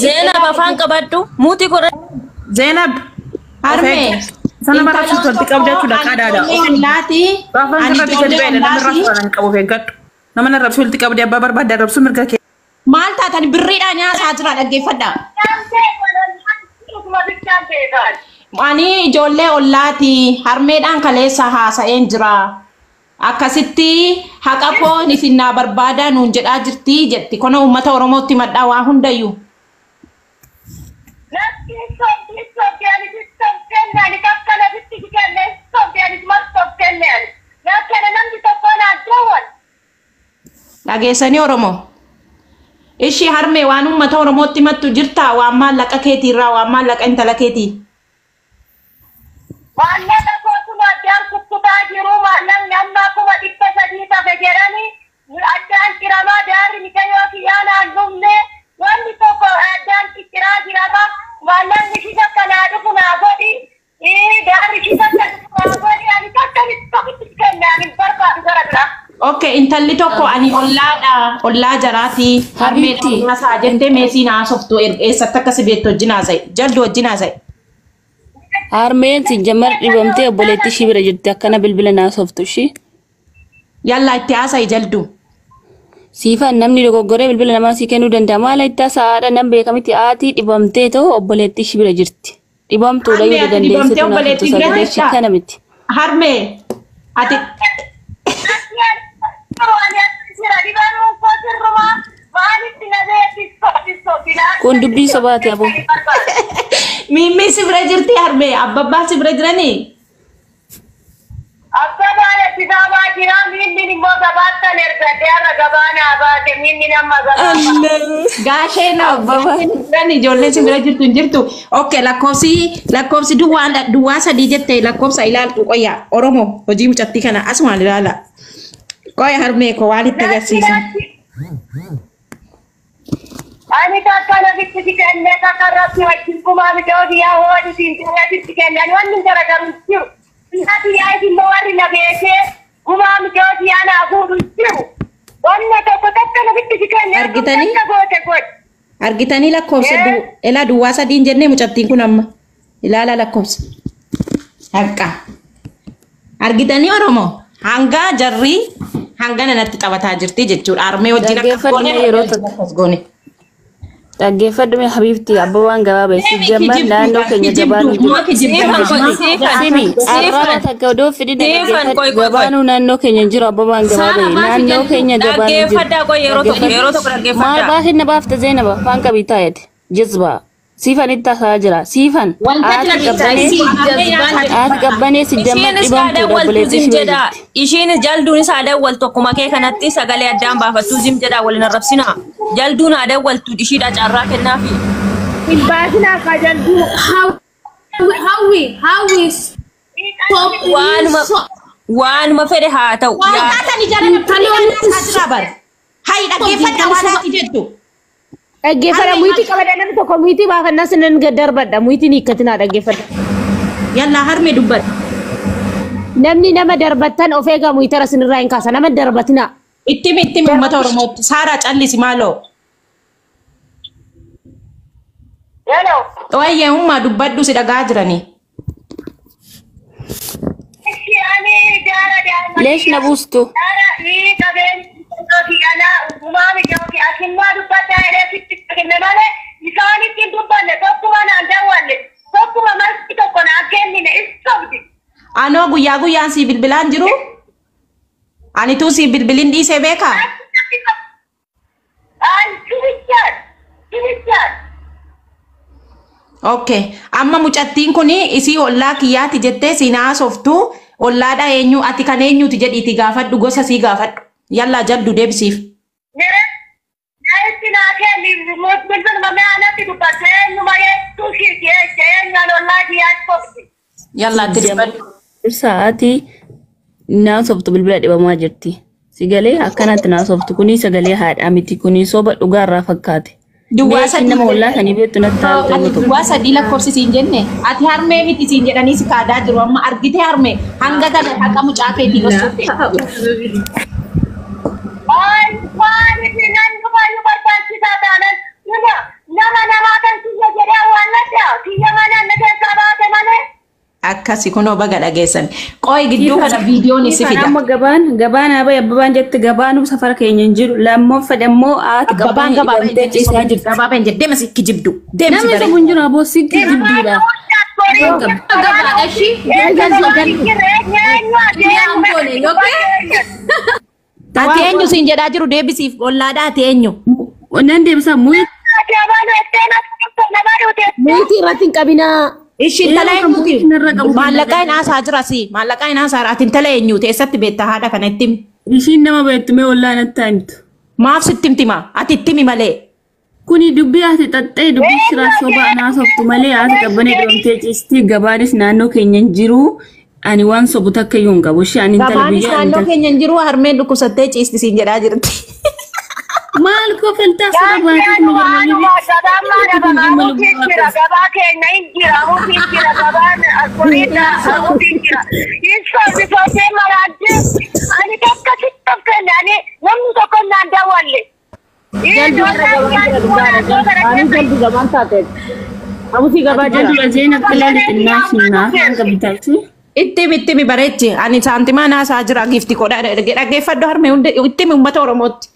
زينب أفان كبادو موتي كورة زينب هرمي سنة مرة شفت ولتك أبدأ كذا كذا لاتي بافان كذا تجربة لما نرفع عن كابو فيك لما نرفع ولتك أبدأ بابر بعد درب سمر كذا مالتا تاني بريدا نيا ساترا دغه فدا ani jolle ollati harmedhan kalesa hasa enjira akasitti haqapo ni finna barbada nun jedha jirti jetti kono ummata oromotti madda wa hundayu lageessani oromo ishi harme waan ummata oromotti mattu jirta waan maallaqa keetii irraa waan maallaqa intala keetii maallaqa kootuma addaan kukkutaa jiru maallaqni amma kuma 300 tafe jedhani addaan kiramaa daarri mikayoo kiyyaanaan dhumne wanni tokko addaan kiraa jirama maallaqni shisa kanaa dhufu naa godhi daarri shisa kanaa godhi ani tokkitti kennaan hin barbaadu gara biraa. Okay, intalli tokko ani ollaa jaraati harmeetti masaa jette meesii naa softu eessatti akkasi beektu wajjin haasa'e jaldu wajjin haasa'e. Harmeen si jamar dhibamtee obboleetti ishii bira jirti akkana bilbila naa softu ishii. Yallaa itti haasa'e jaldu. Siifaan namni dogoggoree bilbila namaa sii kennuu danda'a maala itti haasa'aadha nam beekamitti aatii dhibamtee ta'u obboleetti ishii bira jirti. Dhibamtuudha yoo dandeessitu naaf itti sagalee kana miti. Harmee ati. Kun dubbii sobaati abo. Mimmi si bira jirti harme abbaa si bira jirani. Abbaa sibaabaa jira mimmi immoo gabaattan ergadde har'a gabaana baate mimmi nama gabaana. Gaashee na abbaa jirani ijoollee si bira jirtu hin jirtu. Okay lakkoofsi duwwaa sadii jettee lakkoofsa ilaaltu qoyya Oromoo hojii mucattii kana asumaan ilaala. Qoya harmee ko waan itti agarsiisan. Ani takkana bitti kenne kakkarratti wajjin kumaa midhooti yaa hoodi siintiree bitti kenne ani wanni garagaru jiru. Ati yaa immoo warri na beekee kumaa midhooti yaa naa fuudhu jiru. Wanni tokko takkana bitti kenne argitanii lakkoofsa ilaa duwwaa sadiin jennee mucattiin kun amma ilaala lakkoofsa. Haqqa. Argitanii Oromoo hanga jarri hangana natti taphataa jirti jechuudha. Harmee wajjin akka goone. Dhaggeeffadhume Habiibti abbaan gabaabee si jamma naannoo keenya gabaan simi arraba takka odoo fidii gabaanuu naannoo keenya jiru abbaan gabaabee naannoo keenya gabaan jiru maal baasin na baafte Zeenaba faan qabii taa'eeti jizbaa siifan itti hasaa jira siifan aati qabbanee si jamma dhibamtu dabaleetti jedha ishiin jalduun isaa dawwaltu akkuma kee kanatti sagalee addaan baafattu zim jedha waliin arrabsina jalduun haa dawwaltu ishiidha carraa kennaafi hin baasina akka jalduu hawwi waanuma fedhe haa ta'u Hai dhaggeeffadha waan ati jettu. Dhaggeeffadha muitii qabadha namni tokko muitii baafannaa sinan darbadha muitiin hiikkatinaa dhaggeeffadha. Yallaa harmee dubbadha. Namni nama darbattan of eegaa muitara sinirraa hin kaasa nama darbatina. Itti uummata Oromootti Saaraa callisi maaloo. Hello. Wayyee ummaa dubbadhu si dhagaa jiranii. leesh na buustu. Ano guyyaa si bilbilaan jiru? Ani tu si bilbilin dhiisee beeka? Okay, amma mucattiin kuni isii ollaa kiyyaati jettee siinaa softu ollaadha eenyu ati kan eenyuti jedhiiti gaafadhu gosa sii gaafadhu. Yallaa jaldu deebisiif. Yallaa itti dubbadhu. Sa'aatii naasoftu bilbila dhibamaa jirti. Sagalee akkanatti naasoftu kuni sagalee haadhaa miti kuni soba dhugaarraa fakkaate. Duwwaa sadii nama wallaa kan ibeettu nattaa'u ati duwwaa sadii lakkoofsisiin jenne ati harmee miti siin jedhanii si kaadaa jiru amma argite harmee hanga kana haqa mucaa keetii gosooti. Nama akkasi kunoo baga dhageessan. Qoy gidduu kana viidiyoon isi fida. Amma gabaan abay abbaan jette gabaanu safara keenya hin jiru. Lammoo fedhammoo haati Gabaan ciisaa jirti. Gabaabeen jedhe deema sikki jibdu. Deema si namni bare. sabuun jiru aboo sikki jibduudha. Ati eenyu siin jedhaa jiru deebisiif ollaadhaa ati eenyu. Nan deebisa muyi Muitii irratti hin qabinaa. Ishi intala eenyuti? Maallaqaa hin haasaa jira si. Maallaqaa hin haasaa ati intala eenyuti? Eessatti beektaa haadha kana itti himi? ishiin nama beektume ollaan natti himtu. Maaf sitti himtima? Ati itti himi malee. Kuni dubbii ati xaxxee dubbii shiraa soba anaa sobtu malee ati qabbanee dhumtee ciistii gabaanis naannoo keenya hin jiru. Ani waan sobu takka iyyuu hin qabu. Ishee ani intala Gabaanis biyya naannoo keenya hin jiru harmeen dhukkubsattee ciisti siin jedhaa jirti. maal kofaltaa sirra baatee nu Itti mi bareechi ani saantimaa naasaa jira gifti kodhaa dhaggeeffadhu harmee hundi itti mi uummata Oromootti.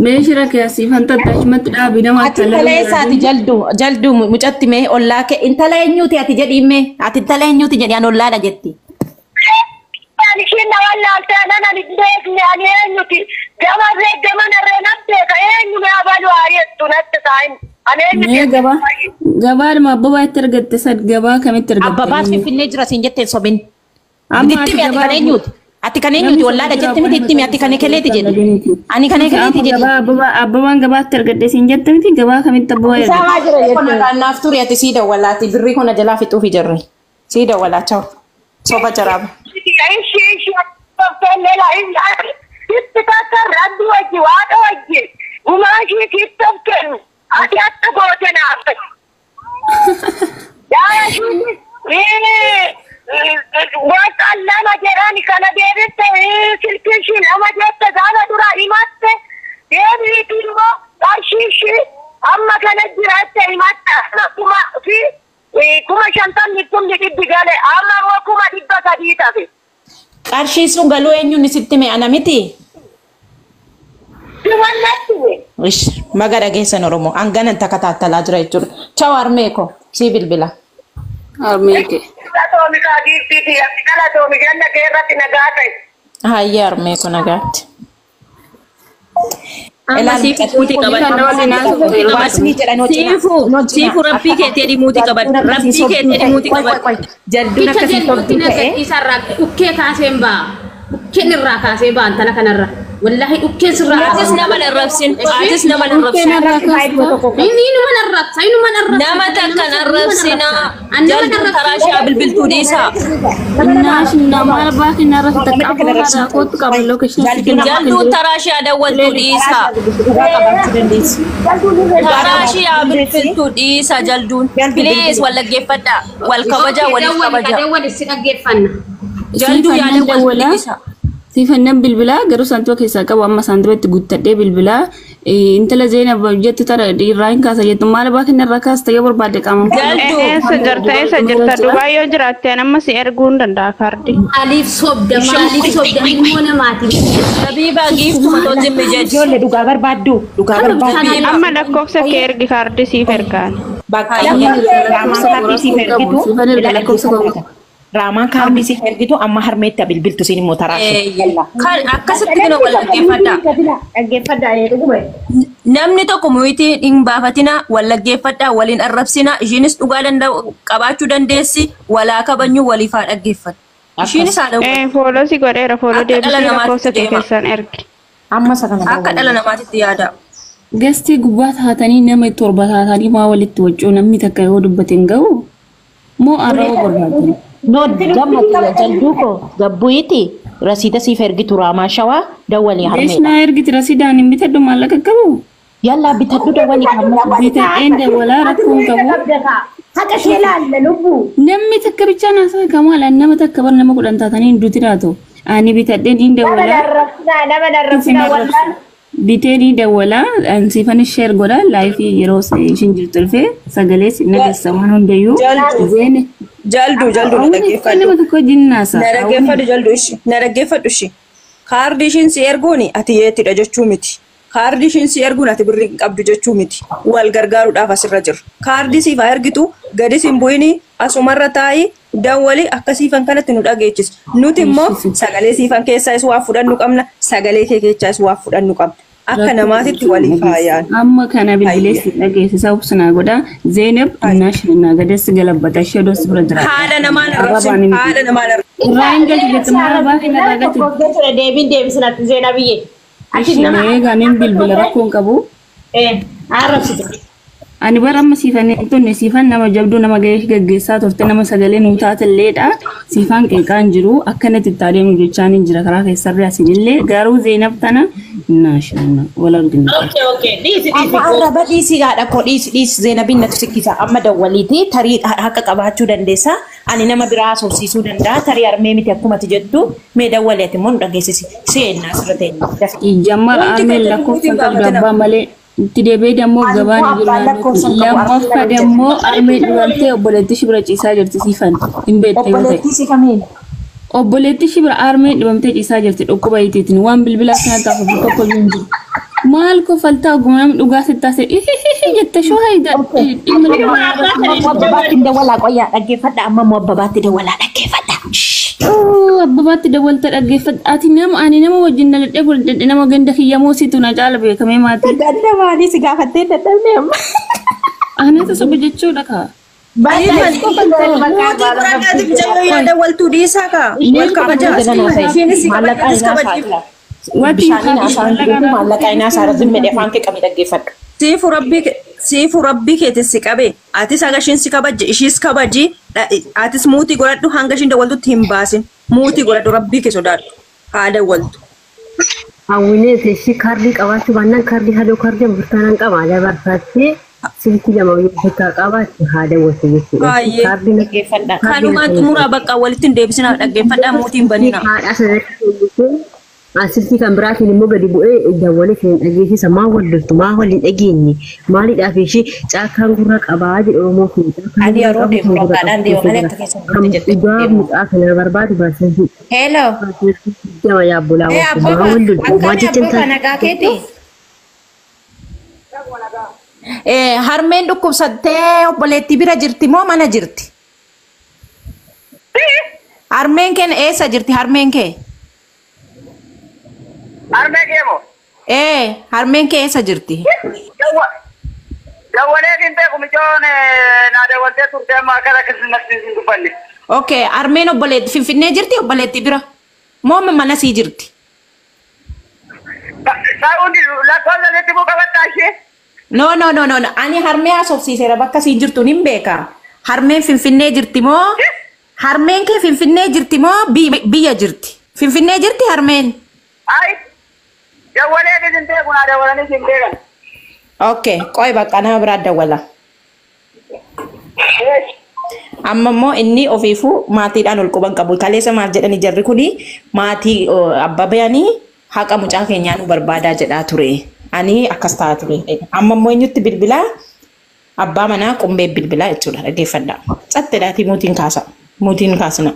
meeshira keessi fanta dachumatti dhaabi nama Ati intala eessaati jaldu mucatti mee ollaa kee intala eenyuti ati jedhiime ati intala eenyuti jedhi an ollaadha jetti. gabaadhuma abbabaa itti argatte sad gabaa kamitti argatte Abbabaat finfinnee jira siin jetteen sobin. Itti mi ati kan eenyuti? Ati kan eenyuti ollaadha jetti miti itti mi ati kan keleeti jedhi. Ani kan keleeti jedhi. abbabaan gabaatti argatte siin jette miti gabaa kamitti abbabaa argatte. Kun naaf turi ati sii dawwalaati birrii kana jalaa fixuufi jirri. Sii dawwalaa chaw. Soba jaraaba. Qarshii sun galuu eenyuun sitti mee ana miti? Ish maga dhageessan Oromoo hanganan takka taattalaa jira jechuudha. Chaw harmee ko sii bilbila. Harmeeke. Hayya harmee ko nagaatti. Siifu rabbii keetii dhimuuti qaban. Rabbii keetii dhimuuti qaban. Jalduun akkasii toltu ta'e. Isarraa dhukkee kaaseen baa. Dhukkeen irraa kaasee baa antala kanarra. Wallahi dhukkeen sirraa. Atis nama narrabsin. Atis nama narrabsin. Inni nama narrabsa. Inni nama narrabsa. Nama takka narrabsina. Jalduun karaa ishee bilbiltuu dhiisa. nama baaki narra takka kootu qaba lokeeshin Jalduun karaa ishee dawwaltuu dhiisa. Karaa ishee bilbiltuu dhiisa jalduun. Please wal dhaggeeffadhaa. Wal kabajaa waliif kabajaa. Wal si dhaggeeffanna. Jalduu yaada wal dhiisa. Sifannan bilbilaa garuu santuu keessaa qabu amma santuutti guuttadhee bilbilaa intala Zeenab jettu tara irraa hin kaasa jettu maal baaki narra kaasta yoo barbaade qaama. Sajjarta Dubaayoo jiraatte nama si erguu hin danda'a kaardi. Maaliif sobda ilmoo namaati. Habiibaa giiftu matoo jimmi jechuudha. Ijoollee dhugaa barbaaddu. Dhugaa barbaaddu. Amma lakkoofsa kee ergi kaardi siif ergaan. Bakka raamaan kaardii siif ergitu. Raamaan kaardii siif ergitu amma harmeetta bilbiltu siin immoo taraashu. Kan akkasitti kana wal dhaggeeffadhaa. Dhaggeeffadhaa. Namni tokko muyitii hin baafatina wal dhaggeeffadhaa waliin arrabsina ishiinis dhugaa danda'u qabaachuu dandeessi walaa kabanyuu waliif haa dhaggeeffadha. Ishiinis haa dhaggeeffadha. Fooloo si godheera fooloo deebisee lakkoofsa kee keessaan ergi. Amma sakana Akka dhala namaatitti yaada. Gastii gubbaa taatanii nama torba taatanii maa walitti waccuu namni takka yoo dubbate hin ga'u moo arraba barbaadu. No gammatu jalduu ko gabbuiti rasiida siif ergitu raamaa shawaa dawwalii harmee. Lees naa ergiti rasiidaan hin bitadhu maallaqa qabu. Yalla bitadhu dawwalii harmee. Bitadheen dawwalaa rakkoon qabu. Haqa kee laalle lubbu. Namni takka bichaa naasaa kamaala nama takka bar nama kudhan taatanii hin duuti raatu. Ani bitadheen hin dawwalaa. Nama darrabsinaa wallaan. Bitee ni dawwalaa ansifan share godha laayifii yeroo ishin jirtu dhufee sagalee nageessa waan hundayyuu. Jaldu dhaggeeffadhu. Nama tokko jinnaasa. Na dhaggeeffadhu ishi. Kaardii ishiin si erguuni ati yeettidha jechuu miti. Kaardii ishiin si erguun ati birrii qabdu jechuu miti. Wal gargaaruudhaaf asirra jirra. Kaardii siif haa ergitu gadi sin bu'ini asumarra taa'i dawwali akkasiifan kanatti nu dhageechis. Nuti immoo sagalee siifan keessaa is waa fudhannu qabna sagalee kee keessaa is waa fudhannu qabna. Akka namaatitti walii faayaan. Amma kana bilbileessi dhageessisa ubsinaa godha. Zeenab naashina gadessi galabbata ishee doos bira jira. Haadha namaan arrabsin haadha namaan arrabsin. Irraan galchi jettu maal baafii narraa galchi. Deebiin deebisinaatti Zeenabiyyee. Ishee gaaniin bilbila rakkoon qabu. Arrabsitu. Ani bara amma siifan nama jabduu nama gaggeessaa turte nama sagalee nuu taatelleedha. Siifan qeeqaan jiru akkanatti itti adeemu jechaan hin jira karaa keessarree asinillee garuu Zeenab tana naashina wal argina. Okay. Dhiisi. Arraba dhiisii haadha koo dhiisi Zeenabiin natti sikkisa amma dawwaliiti tarii haqa qabaachuu dandeessa. Ani nama biraa haasofsiisuu danda'a tarii harmee miti akkumatti jettu mee dawwaleeti immoo nu dhageessisi seenaa asirra ta'e. Jammar Amel lakkoofsa qabdu abbaa malee. Tidebe demo gabaan jiru lammaffaa demo armee duwaltee obboleetti shibira ciisaa jirti siifan hin beekte yoo ta'e obboleetti shibira armee dhibamtee ciisaa jirti dhukkuba itiitiin waan bilbila kana taa'u tokko hin jiru maal kofaltaa ogummaa dhugaa sittaase jette shoo hayda abbabaatti dawwalaa qoyyaa dhaggeeffadha amma immoo abbabaatti dawwalaa dhaggeeffadha. Abbabaatti dawwalta dhaggeeffadha ati ani nama wajjin daladhee fuudhadhe nama ganda kiyyamoo situ na caala beekamee maatii. Ganda maalii si gaafattee dadhabne amma. Anatu soba jechuudha kaa. Dawwaltuu dhiisaa kaa. Wal kabajaa. Maallaqa inaa saara zimmedhe afaan kee qabee dhaggeeffadhu. Siifu rabbii keetis si qabe atis hagashiin si kabajje ishiis kabaji atis muutii godhadhu hanga ishiin dawwaltutti hin baasin muutii godhadhu rabbii kee sodaadhu haa dawwaltu. Hawwinee teessii kaardii qabaachuu baannaan kaardii haadhoo kaardii burtaanaan qaba dabarfaattee silkii lama bakka qabaatti haa dawwatu jechuudha. Kaardii dhaggeeffadha. Kanumaan xumuraa bakka walitti hin deebisina dhaggeeffadhaa muutiin banina. Haadha sanatti asirti kan biraatiin immoo gadi bu'ee dawwalee kan dhageessisa maa waldoltu maa waliin dhageenye maaliidhaaf ishee caakkaan gurra qabaa jedhu Oromoo kun ani yeroo deemu rokkaadhaan deemanii akka keessatti jettu dhugaa mucaa kana barbaadu baasan hello jama yaabbolaa maa waldoltu maa jechin nagaa keeti harmeen dhukkubsattee obboleettii bira jirti moo mana jirti harmeen kee eessa jirti harmeen kee Harmee kee moo? Harmeen kee eessa jirti? Dawwalee hin beeku mijoon naa dawwaltee turtee amma akkana akkasumatti hin dubbanne. Okay, harmeen obboleetti Finfinnee jirti obboleetti bira? Moo mana sii jirti? Saa'uun lakkoofsa jetti moo qabattaa ishee? No. Ani harmee haasofsiiseera bakka sii jirtu hin beeka. Harmeen Finfinnee jirti moo? Harmeen kee Finfinnee jirti moo biyya jirti? Finfinnee jirti harmeen? Ai. Dawwalee hin beeku naa dawwalanii hin beekan. Okay, qoy bakka nama biraa dawwala. Amma immoo inni ofiifuu maatiidhaan ol quban qabu. Kaleessa maal jedhani jarri kuni maatii abbaa bayanii haqa mucaa keenyaa nu barbaadaa jedhaa ture. Ani akkas ta'a ture. Amma immoo eenyutti bilbilaa abbaa manaa qumbee bilbilaa jechuudha dhaggeeffadhaa. Cattedhaatii mootiin kaasna.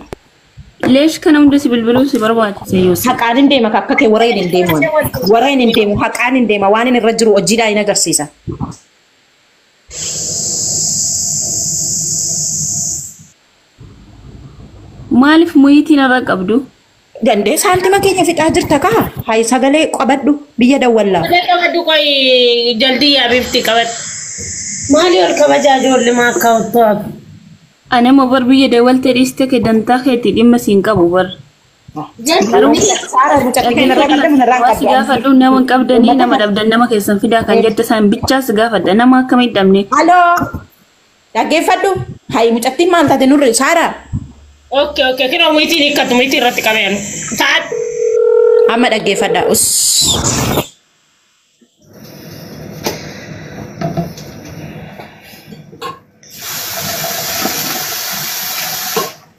Leesh kana hundi si bilbiluu si barbaachise yoo haqaan hin deema akka kee warreen hin deemu haqaan hin deema waan inni irra jiru hojiidhaa hin agarsiisa. Maaliif muyitiin irra qabdu? Dandee saaltima keenya fixaa jirta kaa hayi sagalee qabadhu biyya dawwallaa. Sagalee qabadhu qoy jaldii yaabifti qabadhu. Maali ol kabajaa ijoollee maa akka otoo Ana mau berbija dewal tadi setiap kedantar ke tidak mesin kabu ber. Sudah fadu nama kabdani nama dabdan nama kesan fida kan jatuh sam bicara sudah fadu nama kami damne. Halo, lagi fadu. Hai mucakti mal tadi nurul Sarah. Okay. Kira muiti hiikkatu muiti irratti qabeen. Taat. Amma dhaggeeffadhaa.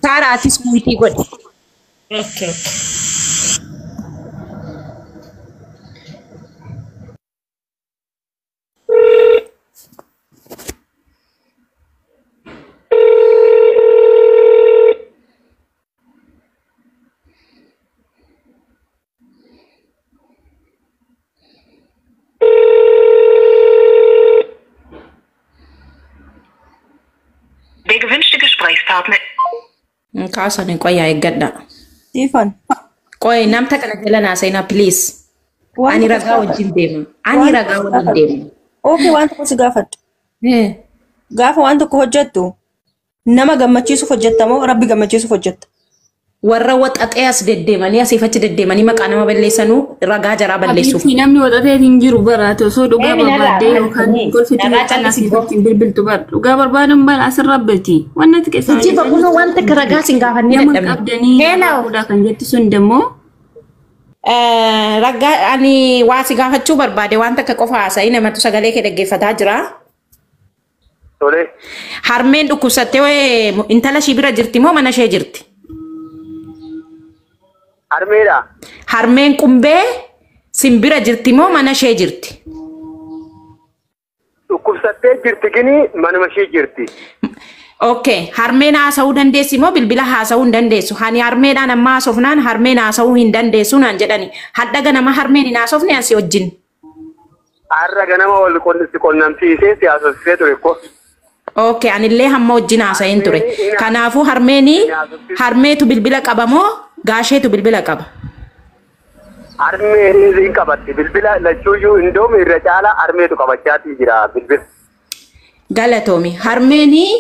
Saaraatis muitii godhe. Okay. Der gewünschte Gesprächspartner. Kaasanii qoyaa eeggadha. Siifan. Qoy namta kana jala naasayna please. Ani ragaa wajjin deema. Okay, waan tokko si gaafadhu. Gaafa waan tokko hojjettu nama gammachiisuuf hojjetta moo Rabbi gammachiisuuf hojjetta? Warra waxaxee as deddeemanii asiifachi deddeemanii maqaa nama balleessanuu ragaa jaraa balleessuuf. Namni waxaxee hin jiru baraate osoo dhugaa barbaadee yookaan golfitti maqaan asiifachi bilbiltu bar dhugaa barbaadan bal asirra abbati. Wanna xiqqeessaa. Jiba kunoo wanta ragaa sin gaafannee dadhabne. Heelaa kan jettu sun demmoo ragaa ani waa si gaafachuu barbaade wanta akka qofa haasa'ii namatu sagalee kee dhaggeeffataa jira. Tole. Harmeen dhukkubsattee intala ishii bira jirti moo mana ishee jirti? Harmeedha. Harmeen qumbee simbira jirti moo mana ishee jirti? Dhukkubsattee jirti gini manuma ishee jirti. Okay, harmeen haasa'uu dandeessi moo bilbila haasa'uu hin dandeessu? Hani harmeedhaan amma haasofnaan harmeen haasa'uu hin dandeessu naan jedhani. Hadda ganama harmeen hin haasofne asii wajjin. Har'a ganama wal qunnamsiisee si haasofsiisee ture ko. Okay, anillee hamma wajjin haasa'een ture. Kanaafuu harmeetu bilbila qaba moo gaasheetu bilbila qaba? Harmeen hin qabatti bilbila lachuuyyuu indoomi irra caala harmeetu qabachaatii jira bilbila. Galatoomi. Harmeenii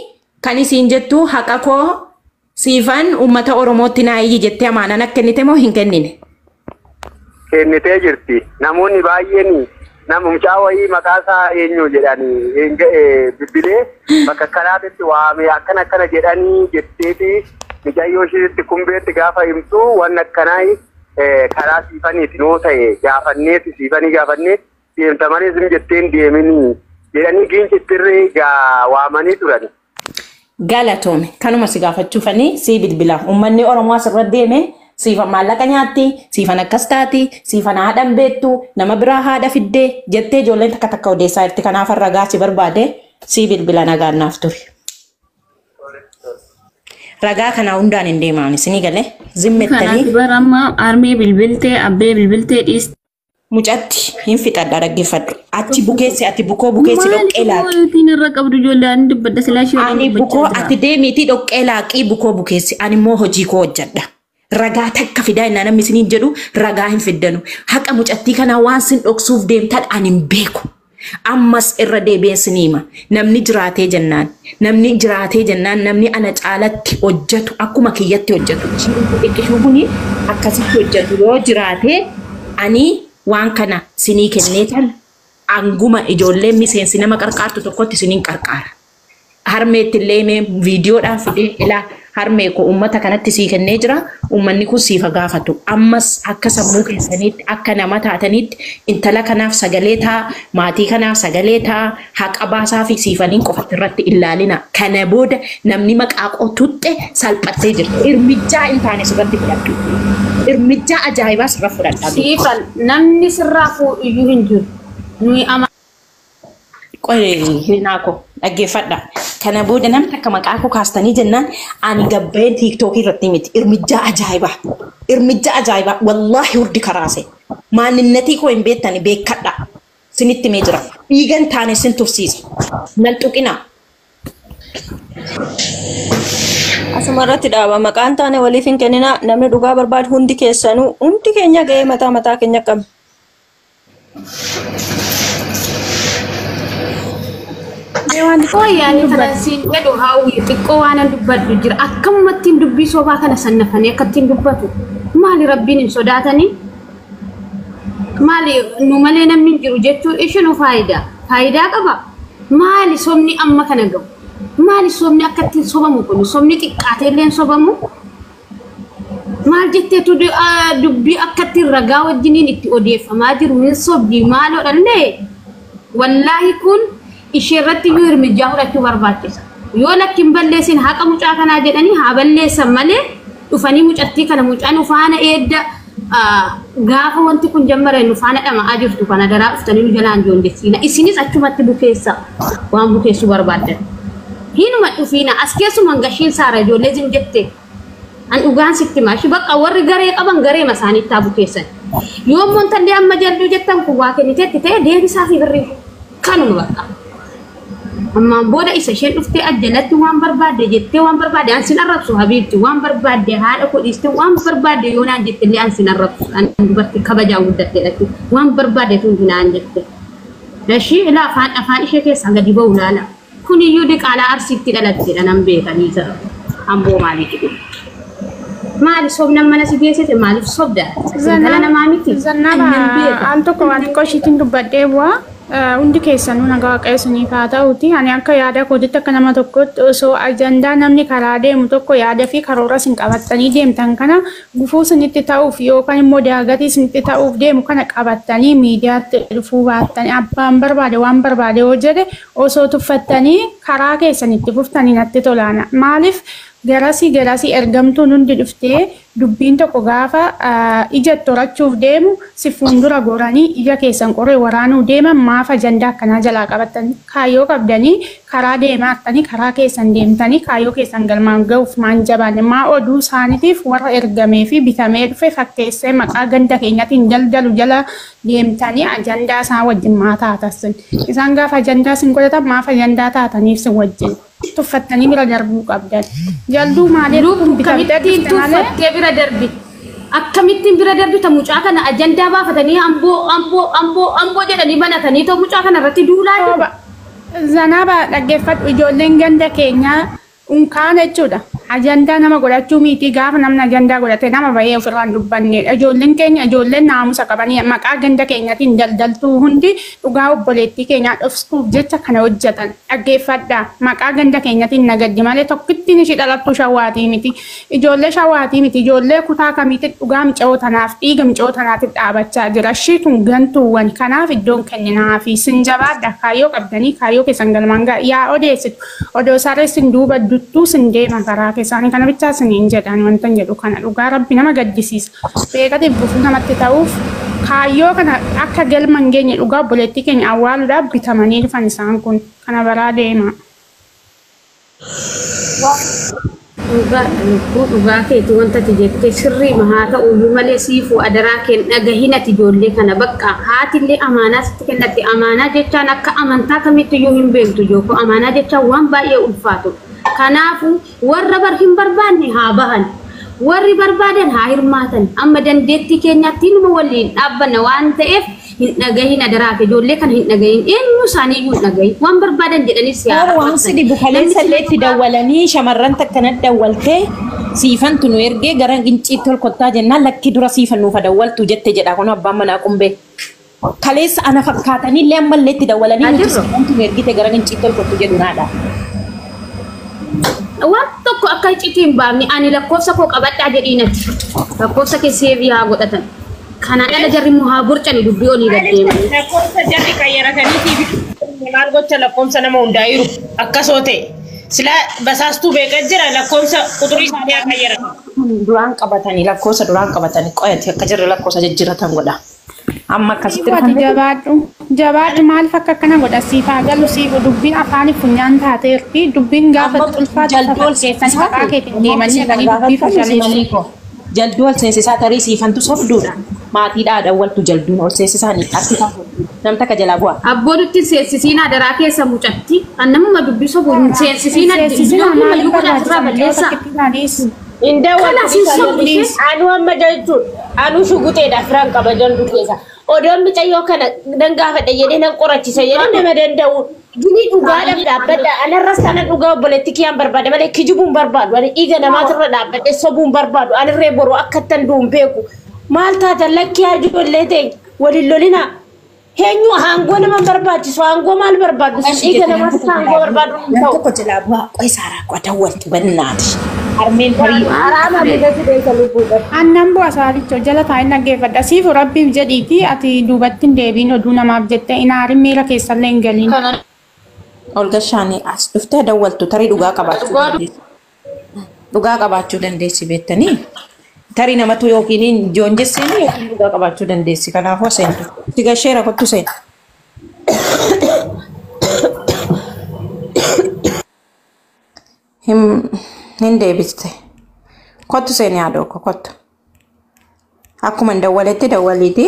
kan isiin jettu haqa koo siifan uummata Oromootti naayyi jettee amaanaan akka kennite moo hin kennine? Kennitee jirti. Namoonni baay'een namumchaa wayii maqaasaa eenyu jedhanii bilbilee bakka kanaatti waamee akkana jedhanii jetteeti mijayyoo isheetti kumbeetti gaafa himtu waan akkanaa karaa siifaniiti noo ta'e gaafanneeti siifanii gaafannee deemta malee sim jetteen deeminii jedhanii giinchittirree waamanii turan. Galatoome kanuma si gaafachuufanii si bilbila uummanni Oromoo asirra deeme siifan maallaqa nyaatti siifan akkas taati siifan haadhan beektu nama biraa haadha fiddee jettee ijoolleen takka odeessaa jirti kanaaf ragaa si barbaade si bilbila nagaannaaf ture. Ragaa kana hundaan hin deemaan isinii galee zimmettanii. Kanaaf barammaa armee bilbiltee abbee bilbiltee dhiiste. Mucatti hin fixadha dhaggeeffadhu. Achi bukeessi ati bukoo bukeessi dhoqqee laaqi. Maatiin irra qabdu ijoollee ani dubbadda silaashii waliin. Ani bukoo ati deemiitii dhoqqee laaqii bukoo bukeessi ani immoo hojii koo hojjedha. Ragaa takka fidaa innaa namni isiniin jedhu ragaa hin fiddanu. Haqa mucattii kanaa waan sin dhoksuuf deemtan ani hin beeku. Ammas irra deebi'een siniima. Namni jiraatee jennaan namni ana caalatti hojjetu akkuma kiyyatti hojjetu. Dhiqishuu kuni akkasitti hojjetu yoo jiraatee ani waan kana sinii kenneetan anguma ijoolleen miseensi nama qarqaartu tokkotti siniin qarqaara. Harmeetti illee mee viidiyoodhaan fidee ilaa harmee koo uummata kanatti sii kennee jira uummanni kun siifa gaafatu. Ammas akka sammuu keessaniitti akka nama taataniitti intala kanaaf sagalee taa maatii kanaaf sagalee taa haqa baasaa fi siifaniin qofatti irratti ilaalina. Kana booda namni maqaa qotutte salphattee jirti. Irmijjaa hin taane sirratti fudhadhu. Irmijjaa ajaa'ibaa sirra fudhadhaa. Siifan namni sirraa fuudhu hin jiru. Nuyi ama. Qoy hinaako dhaggeeffadha. Kana booda namni akka maqaa koo kaastanii jennaan ani gabbeen tiiktookii irratti miti. Irmijjaa ajaa'ibaa. Wallaahi hurdi karaase. Maaninnatii koo hin beektani beekadha. Sinitti mee jira. Dhiigan taane sin tursiisa. Nan tuqina. Asuma irratti dhaaba maqaan taane waliif hin kennina namni dhugaa barbaadu hundi keessanuu hundi keenya ga'ee mataa keenya qabna. Yaani kana siin jedhu haawwi xiqqoo waan dubbadhu jira akkamumattiin dubbii sobaa kana sannafanii akkattiin dubbatu maali rabbiin hin sodaatanii maali nu malee namni jiru jechuun ishinu faayidaa qaba maali somni amma kana gahu maali somni akkattiin sobamu kun somni xiqqaateelleen sobamu maal jetteetu dubbii akkatti ragaa wajjiniin itti odeeffamaa jiru hin sobdii maaloo dhallee wallaahi kun ishee irratti yoo hirmijaa fudhachuu barbaachisa yoo lakkin balleessin haqa mucaa kanaa jedhanii haa balleessan malee dhufanii mucattii kana mucaan ufaana eedda gaafa wanti kun jammare nufaana dhama'aa jirtu kana daraa dhuftanii nu jalaan joondessiina isinis achumatti bukeessa waan bukeessu barbaadan hinuma dhufiina as keessuma gashiin saara ijoollee jin jette an dhugaan sitti maashi bakka warri garee qaban garee masaanii taa bukeessan yoo montallee amma jalduu jettan kun waa kenniteetti ta'e deebisaa fi birrii kanuma bakka amma booda isa isheen dhuftee ajjalatti waan barbaadde jettee waan barbaadde an sin arrabsu habiibti waan barbaadde haadha kodhiiste waan barbaadde yoo naan jettillee an sin arrabsu an dubarti kabajaa guddatteedhatti waan barbaadde tun hinaan jette dashii ilaa afaan ishee keessaa gadi ba'u laala kun iyyuu diqaalaa arsiitti dhalatteedha nan beekanii jira amboo maaliif maali sobna mana si geessite maaliif sobda zannala namaa miti al tokko waan xiqqoo ishiitiin dubbadhee bu'aa hundi keessanuu nagaa qeessaniif haa ta'uuti ani akka yaada kootitti akka nama tokkotti osoo ajandaa namni karaa deemu tokko yaada fi karoora isin qabattanii deemtan kana gufuu isinitti ta'uuf yookaan immoo daagatii isinitti ta'uuf deemu kana qabattanii miidiyaatti dhufuu baattanii abbaan barbaade waan barbaade yoo jedhe osoo tuffattanii karaa keessanitti fuftanii natti tolaana maaliif garasi ergamtuun hundi dhuftee dubbiin tokko gaafa ija torachuuf deemu si fuuldura goranii ija keessan qoree waraanuu deeman maaf ajandaa akkanaa jalaa qabattanii kaayyoo qabdanii karaa deemaattanii karaa keessan deemtanii kaayyoo keessan galmaan ga'uuf maan jabaanne maa oduu isaaniitiif warra ergamee fi bitamee dhufe fakkeessee maqaa ganda keenyatiin daldalu jala deemtanii ajandaa isaan wajjin maa taatassin isaan gaafa ajandaa sin godhatan maaf ajandaa taataniif sin wajjin tuffattanii bira darbuu qabdan jalduu maaliif kamittiin tuffattee bira darbi akkamittiin bira darbi ta mucaa kana ajandaa baafatanii amboo jedhanii banatanii to mucaa kana irratti duulaa jiru zanaba dhaggeeffadhu ijoolleen ganda keenyaa unkaan jechuudha ajandaa nama godhachuu miti gaafa namni ajandaa godhate nama bahee ofirraan dubbannedha ijoolleen keenya ijoolleen naamusa qabanii maqaa ganda keenyatiin daldaltuu hundi dhugaa obboleettii keenyaa dhofsuuf jecha kana hojjetan dhaggeeffadhaa maqaa ganda keenyatiin nagaddi malee tokkittiin ishii dhalattuu shawaatii miti ijoollee kutaa kamiitti dhugaa mica'oo tanaaf dhiiga mica'oo tanaatiif dhaabachaa jira ishiitun gantuuwwan kanaaf iddoon kenninaa fi sinjabaadha kaayyoo qabdanii kaayyoo keessan galmaan yaa odeessitu odoo sarreessin duuba duttuu sin deema karaa isaanii kana bichaa siniin jedhan wanta jedhu kana dhugaa rabbi nama gaddisiisa beekati buufuu namatti ta'uuf kaayyoo kana akka galman geenye dhugaa obboleettii keenya awwaaluudhaaf bitamanii dhufan isaan kun kana baraa deema. dhugaa keetii wanta jettee sirrii haa ta'uyyuu malee siifuu adaraa keen dhagahinati ijoollee kana bakka haatillee amaanaa sitti kennatti amaanaa jechaan akka amantaa kamittiyyuu hin beektu jooko amaanaa jechaan waan baay'ee ulfaatu. Kanaafuu warra bar hin barbaanne haa bahan warri barbaadan haa hirmaatan amma dandeettii keenyaatti numa waliin dhaabbanna waan ta'eef hin dhagahin adaraa fi ijoollee kana hin dhagahin eenyu isaaniiyyuu hin dhagahin waan barbaadan jedhanis yaa waan sidi bukaleessa leetti dawwalanii shamarran takkana dawwaltee siifantu nu ergee gara ginciitti ol kottaa jennaan lakki dura siifannuufa dawwaltu jette jedha kun abbaan manaa qumbee kaleessa ana fakkaatanii illee amma leetti dawwalanii nuti siifantu nu ergite gara ginciitti ol kottu jedhu naadha. Waan tokko akka icciitiin baafni ani lakkoofsa koo qabadhaa jedhiinatti lakkoofsa kee seevii haa godhatan kana dhala jarri immoo haa burcani dubbii olii gaddeemanii. Lakkoofsa jarri qayyaratanii maal gocha lakkoofsa nama hundaayiru akkasoo ta'e sila basaastuu beekaa jira lakkoofsa quxurii isaanii haa qayyaratan. Duraan qabatanii lakkoofsa duraan qabatanii qoyate akka jarri lakkoofsa jijjiiratan godha. Amma akkasitti jabaadhu maal fakka akkana godha siifaa galu siifu dubbiin afaanii funyaan taateerti dubbiin gaafa ulfaatu keessan maqaa keetiin deemanii galii dubbii fashaleessu. Jalduu ol seensisaa tarii siifantu sobduudha. Maatiidhaa dawwaltu jalduun ol seensisaanii akka namta ka jalaa bu'a. Abboodutti seensisiin adaraa keessa mucatti kan namuma dubbisu kun seensisiin addunyaa iyyuu godhaturraa balleessaa. Inda waliin anu amma jechuun anu shuguteedha firaan qaba jaldu keessa. Odoon micayyoo kana dangaafadha jedhee nan qorachisa jedhee nama danda'u. Gini dhugaadhaaf dhaabbadha. Anarras kana dhugaa obboleettii kiyyaan barbaada malee kijibuun barbaadu. Ani dhiiga namaatirra dhaabbadhe sobuun barbaadu. Anirree boroo akka tan duun beeku. Maal taatan lakkii haa ijoollee ta'e waliin lolina. Heenyu hangoo nama barbaachisu hangoo maal barbaachisu dhiiga namas hangoo barbaadu hin ta'u. Tokko jalaa bu'aa qo'i saaraa qo'ata wanti bannaati. Harmeen horii araama bitatee deemsa lubbuudha. Annan bu'a saaricho jala taa'in dhaggeeffadha. Siif rabbiif jedhiiti ati duubatti hin deebiin oduu namaaf jettee inaarin miira keessallee hin galiin. Olga shaanii as dhuftee dawwaltu tarii dhugaa qabaachuu dandeessi. Dhugaa qabaachuu dandeessi beektanii. Tarii namatu yookiin ijoon jessanii yookiin dhugaa qabaachuu dandeessi. Kanaafuu seentu. Si gasheera kottu seen. Hin deebiste. Kottu seen yaadoo kottu. Akkuma hin dawwaletti dawwaliiti.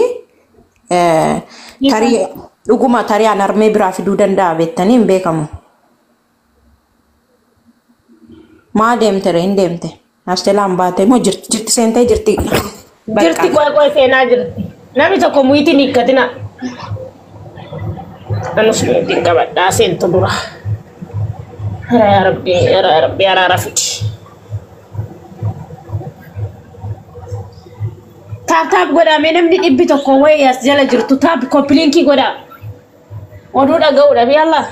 Tarii dhuguma tarii aan harmee biraa fiduu danda'a beektanii hin beekamu. Maa deemte ree hin deemte? Nastelaan baatee moo jirti seentee jirti? Jirti qoy seenaa jirti. Namni tokko muyitiin hiikkatina. Anus muyitiin qabadhaa seentu dura. Yaa Rabbi araara fidi. Taap godhamee namni dhibbi tokko wayii as jala jirtu taap koppiliinkii godhaa. Oduu dhaga'uudha biyya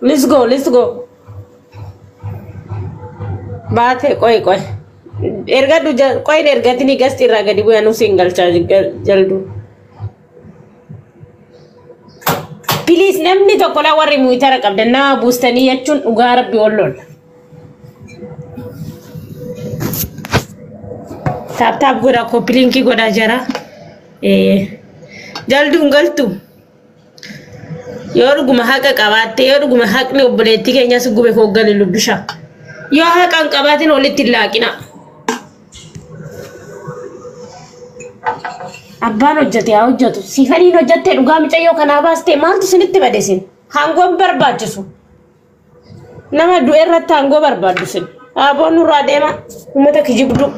Let's go. Baate qoy. Ergadu qoyin ergatini gasti irraa gadi bu'aa nu siin galchaa jaldu. Please namni tokko la warri muyitara qabda nama buustanii jechuun dhugaa Rabbi wallola. Taap godha koppiliinkii godhaa jara. Jalduun galtu. Yoo dhuguma haqa qabaatte yoo dhuguma haqni obboleettii keenyas gube hoogganee lubbisha. Yoo haqan qabaatin walitti laaqina. Abbaan hojjete haa hojjetu. Siifaniin hojjettee dhugaa micayyoo kanaa baastee maaltu isinitti badesin? Hangoon barbaachisu. Nama du'e irratti hangoo barbaachisu. Aboon nurraa deema. Uummata kijibdu.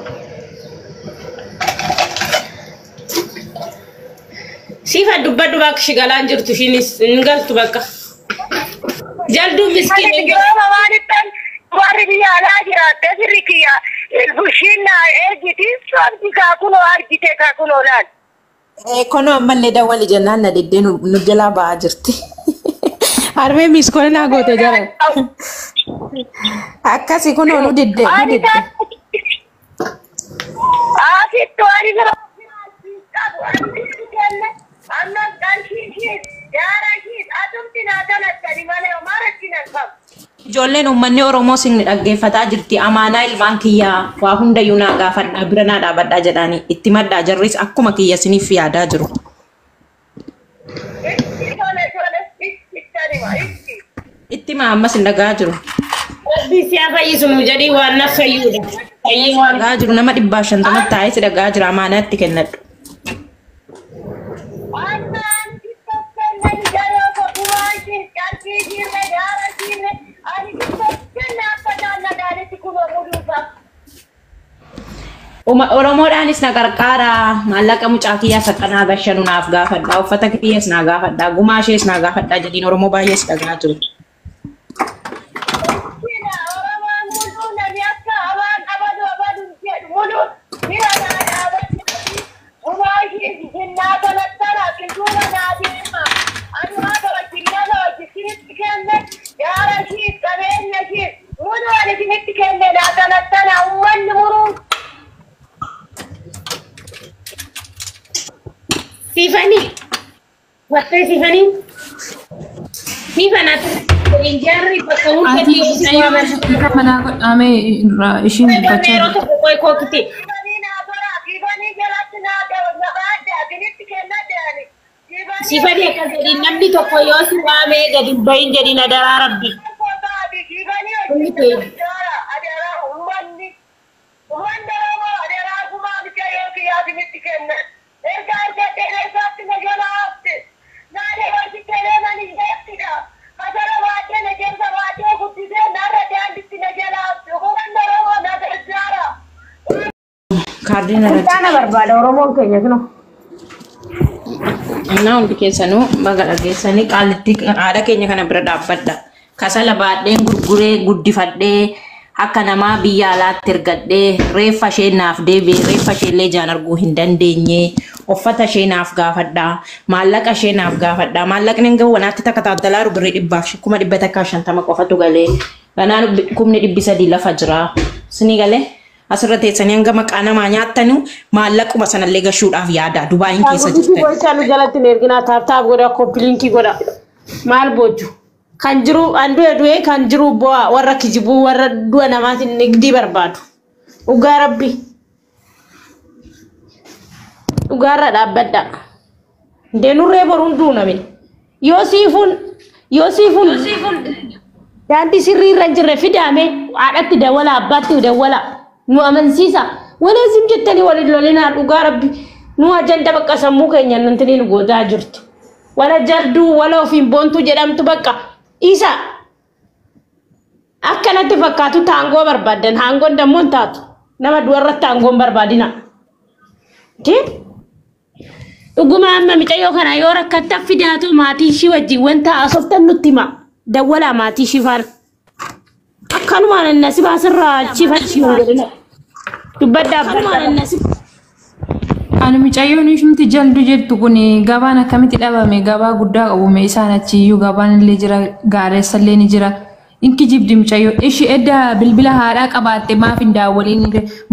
Siifa dubbaddu bakka shigalaan jirtu ishiinis hin galtu bakka. Jalduu miskiin. Warri biyya alaa jiraatte sirri kiyya bushiinna ergiti sabdi kaakunoo argite kaakunoo laal. Kono ammallee dawwali jennaan na diddee nu jalaa ba'aa jirti. Harmee miskoon naa goote jara. Akkasi kunoo nu diddee. Asittu ani bira. Annan qalshiishis yaarashiis atumti naa kanatti malee maratti nan qabu. Ijoolleen uummanni Oromoo sin dhaggeeffataa jirti. Amaanaa ilmaan kiyyaa waa hundayyuu naa gaafadhaa bira naa dhaabadhaa jedhanii itti maddaa jarris akkuma kiyya siniif yaadaa jiru. Itti maa ammas hin dhagaa jiru. Siyaa fayyisu nu jedhii waan na fayyuudha. Dhagaa jiru nama 550 taa'ee si dhagaa jira amaanaa itti kennadhu. Oromoodhaanis na qarqaara maallaqa mucaa kiyyaa saqqanaa gashanu naaf gaafadhaa uffata kiyyaas naa gaafadhaa gumaa ishees naa gaafadhaa jedhiin Oromoo baay'ees dhagaa jiru. Sifani, waktu Sifani, Sifana, injari pakau keti usai kita mana ame isin baca. Koi koi kiti. Sifani akan jadi nabi toko yosi wame jadi bayin jadi nadara Rabbi. Kana barbada Oromoo keenya kuno. Annaa hundi keessanuu baga dhageessanii qaalitti haadha keenya kana bira dhaabbadha. Kasala baadheen gurguree guddifadhee akka namaa biyya alaatti ergadhee reeffa ishee naaf deebi'ee reeffa ishee illee jaan arguu hin dandeenye uffata ishee naaf gaafadhaa maallaqa ishee naaf gaafadhaa maallaqni hin gahu wanaatti takka taattalaa birrii 150 qofatu galee ganaan 300 lafa jira sini galee asirra teessanii hanga maqaa namaa nyaattanu maallaquma sanallee gashuudhaaf yaada Dubaayin keessa jirtan. Gochaanu jalatti erginaa taaptaap godha koppiliinkii godha maal boju kan jiru andu du'e kan jiru bu'a warra kijibuu warra du'a namaatiin nigdii barbaadu dhugaa rabbi dhugaarra dhaabbadha deenurree boruun duunamin yoosiifun daandii sirrii irra jirre fidaame haadhatti dawwala abbaatti dawwala nu amansiisa wala zim jettanii walin lolinaa dhugaa rabbi nu ajanda bakka sammuu keenya nantini nu gootaa jirtu wala jarduu wala ofiin boontu jedhamtu bakka isa akkanatti fakkaatu taangoo barbaadan haangoon dammoon taatu nama duwarratti taangoon barbaadina dhuguma amma micayyoo kana yoo rakkatta fidaatu maatii ishii wajjin wanta asoftan nutti hima dawwala maatii ishii faana akkanuma nasiba sirraa chifachii godhina dubbadda akkanuma nasiba Anu micayyoo ishumti jaldu jirtu kun gabaan akkamitti dhabame gabaa guddaa qabume isaan achiyyuu gabaan illee jira gaareessa illee ni jira inki jibdi micayyoo ishi edda bilbila haadhaa qabaatte maaf hin daawwaliin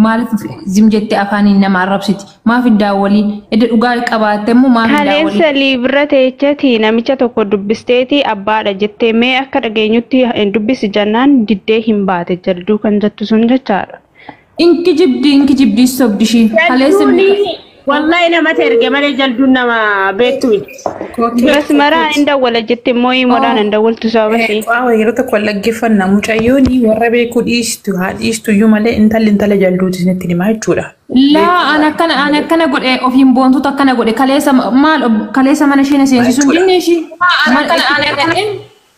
maaliif zimjette afaaniin nama arrabsiti maaf hin daawwaliin edda dhugaa qabaatte immoo maaf hin daawwaliin. Haleessa liibira teechati namicha tokko dubbisteeti abbaadha jettee mee akka dhageenyutti dubbisi jannaan diddee hin baate jalduu kan jettu sun jechaadha. Inki jibdi sobdishi haleessa wallahi nama terge malee jalduun nama beektu bas maraa inda wala jette mooyi modaan inda waltu sabasi waaw yeroo tokko laggeeffanna mucayyooni warra beeku dhiistu haadhiistu iyyuu malee intala jalduuti isinitti himaa jechuudha. Laa ana kana godhe ofiin boontutu akkana godhe kaleessa mana ishee na seensisuu dinne ishii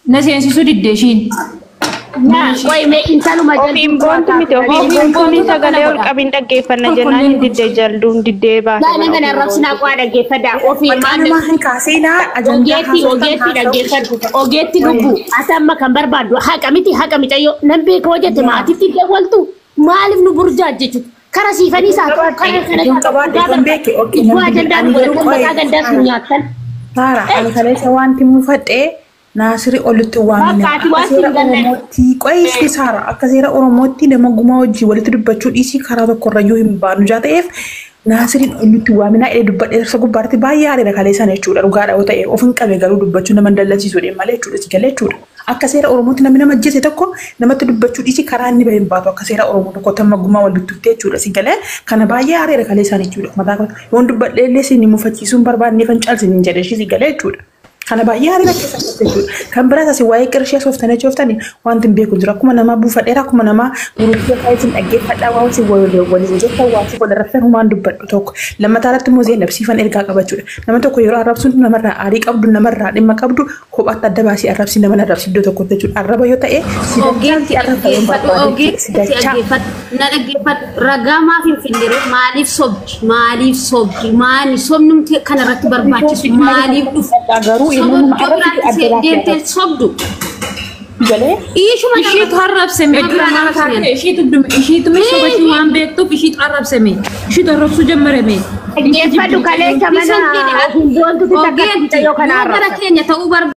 na seensisuu didde ishiin. Wai me insaluma ofiin boontu miti ofiin boontu sagalee ol qabin dhaggeeffanna jennaan hin diddee jalduun diddee baate. Laa nama narrabsinaa qaa dhaggeeffadha ofiin Nama hin kaaseenaa ogeetti dhaggeeffadhu ogeetti lubbu asamma kan barbaaddu haqa miti haqa micayyoo nan beeka hojjette maatiitti dawwaltu maaliif nu burjaajjechuutu kara siifanii isaa kara kana ajandaan godhu mataa gandaas nu nyaattan. Saara ani kaleessa wanti mufadhee Nasri olutti waamne akka Oromootti qoyisi Saara akka seera Oromootti nama gumaa hojii walitti dubbachuu dhiisii karaa tokkorrayyuu hin baanu jaateef Nasriin olutti waamina edee dubbadhe darsa gubbaarratti baay'ee areeda kaleessan jechuudha dhugaadha yoo ta'e ofin qabee garuu dubbachuu nama dallasiisuu deemalee jechuudha si galee jechuudha akka seera Oromootti namni nama ajjeese tokko namatti dubbachuu dhiisii karaa inni bahee hin baatu akka seera Oromoo tokko tamma gumaa wal bittutte jechuudha si galee kana baay'ee areeda kaleessan jechuudha mataa yoo dubbadhe illee si ni mufachiisuun barbaadne fan caalsin hin jedhe si galee jechuudha. Kana baay'ee hariira keessa jirtu kan biraas asii waa'ee qarshii sooftanii jooftanii wanti hin beeku jira akkuma namaa buufadheera akkuma namaa guruutii faayitiin dhaggeeffadhaa waan si waliin jecha waan si wal raffan humaan dubbadhu tokko lammataa irratti immoo zeenabsiifan ergaa qabachuudha nama tokko yeroo arrabsuun namarraa aarii qabdu namarraa dhimma qabdu kophaatti adda baasii arrabsi nama arrabsi iddoo tokkotti jechuudha arraba yoo ta'e ogeetti na dhaggeeffadhu ragaa maaf hin findire maaliif sobdi maani sobnumti kanarratti barbaachisu maaliif dhufu garuu deemtee sobdu ishiitu harrabsame ishiitu sobachuu waan beektuuf ishiitu harrabsame ishiitu harrabsuu jammarame dhaggeeffadhu kaleessa mana hin boontutti takka yoo kana harrabsa.